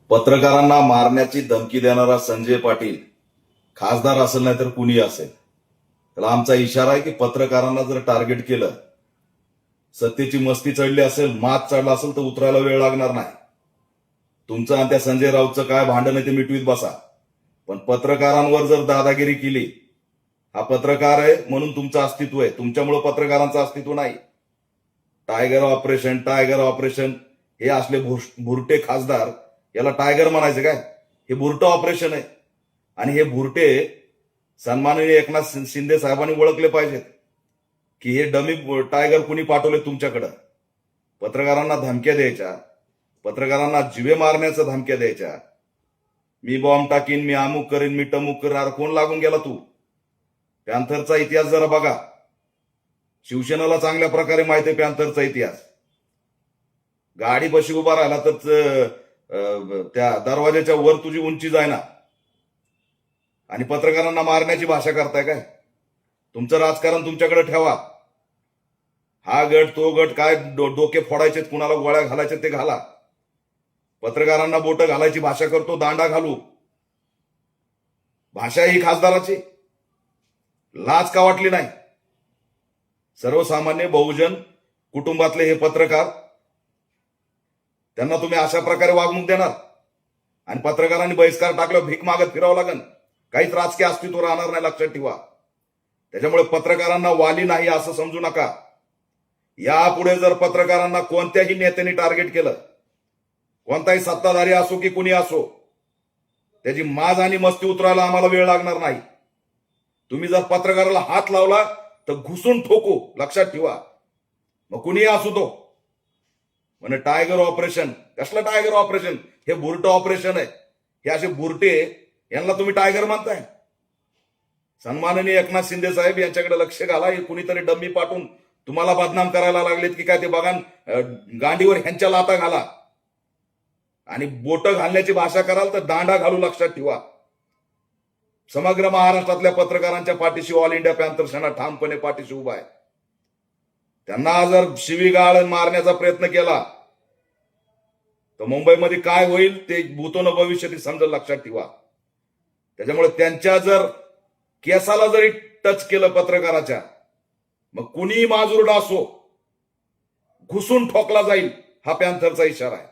पत्रकारांना मारण्याची धमकी देणारा संजय पाटील खासदार असेल नाही तर कुणी असेल, त्याला आमचा इशारा आहे की पत्रकारांना जर टार्गेट केलं, सत्तेची मस्ती चढली असेल, मात चढला असेल तर उतरायला वेळ लागणार नाही. तुमचं आणि त्या संजय राऊतचं काय भांडण आहे ते मिटवीत बसा, पण पत्रकारांवर जर दादागिरी केली, हा पत्रकार आहे म्हणून तुमचं अस्तित्व आहे, तुमच्यामुळे पत्रकारांचं अस्तित्व नाही. टायगर ऑपरेशन हे असले भुरटे खासदार, याला टायगर म्हणायचं काय? हे भुरटं ऑपरेशन आहे. आणि हे भुरटे सन्माननीय एकनाथ शिंदे साहेबांनी ओळखले पाहिजेत की हे डमी टायगर कुणी पाठवले तुमच्याकडं. पत्रकारांना धमक्या द्यायच्या, पत्रकारांना जिवे मारण्याच्या धमक्या द्यायच्या, मी बॉम्ब टाकीन, मी अमुक करीन, मी टमुक करणार. कोण लागून गेला तू? पॅन्थरचा इतिहास जरा बघा. शिवसेनेला चांगल्या प्रकारे माहिती आहे पॅन्थरचा इतिहास. गाडी बशी उभा राहिला तर त्या दरवाजाच्या वर तुझी उंची जाय ना, आणि पत्रकारांना मारण्याची भाषा करताय काय? तुमचं राजकारण तुमच्याकडे ठेवा. हा गट तो गट, काय डोके फोडायचे, कुणाला गोळ्या घालायचे ते घाला. पत्रकारांना बोट घालायची भाषा करतो, दांडा घालू. भाषा ही खासदाराची. लाज का वाटली नाही? सर्वसामान्य बहुजन कुटुंबातले हे पत्रकार, त्यांना तुम्ही अशा प्रकारे वागणूक देणार? आणि पत्रकारांनी बहिष्कार टाकल्यावर भीक मागत फिरावं लागेल, काहीच राजकीय अस्तित्व राहणार नाही, लक्षात ठेवा. त्याच्यामुळे पत्रकारांना वाली नाही असं समजू नका. यापुढे जर पत्रकारांना कोणत्याही नेत्याने टार्गेट केलं, कोणताही सत्ताधारी असो की कुणी असो, त्याची माज आणि मस्ती उतरायला आम्हाला वेळ लागणार नाही. तुम्ही जर पत्रकाराला हात लावला तर घुसून ठोकू, लक्षात ठेवा. मग कुणीही असू तो. म्हणजे टायगर ऑपरेशन, कसलं टायगर ऑपरेशन? हे बुरटं ऑपरेशन आहे. हे असे बुरटे, यांना तुम्ही टायगर म्हणताय? सन्माननीय एकनाथ शिंदे साहेब यांच्याकडे लक्ष घाला. हे कुणीतरी डम्मी पाठवून तुम्हाला बदनाम करायला लागलेत की काय ते बघा. गांडीवर ह्यांच्या लाता घाला, आणि बोट घालण्याची भाषा कराल तर दांडा घालू, लक्षात ठेवा. समग्र महाराष्ट्रातल्या पत्रकारांच्या पाठीशी ऑल इंडिया पॅन्थर सेना ठामपणे पाठीशी उभा आहे. त्यांना जर शिवीगाळ मारण्याचा प्रयत्न केला तर मुंबईमध्ये काय होईल ते भूतोन भविष्यात समजेल, लक्षात ठेवा. त्याच्यामुळे त्यांच्या जर केसाला जरी टच केलं पत्रकाराच्या, मग कुणीही माजुरडा असो, घुसून ठोकला जाईल. हा पॅन्थरचा इशारा आहे.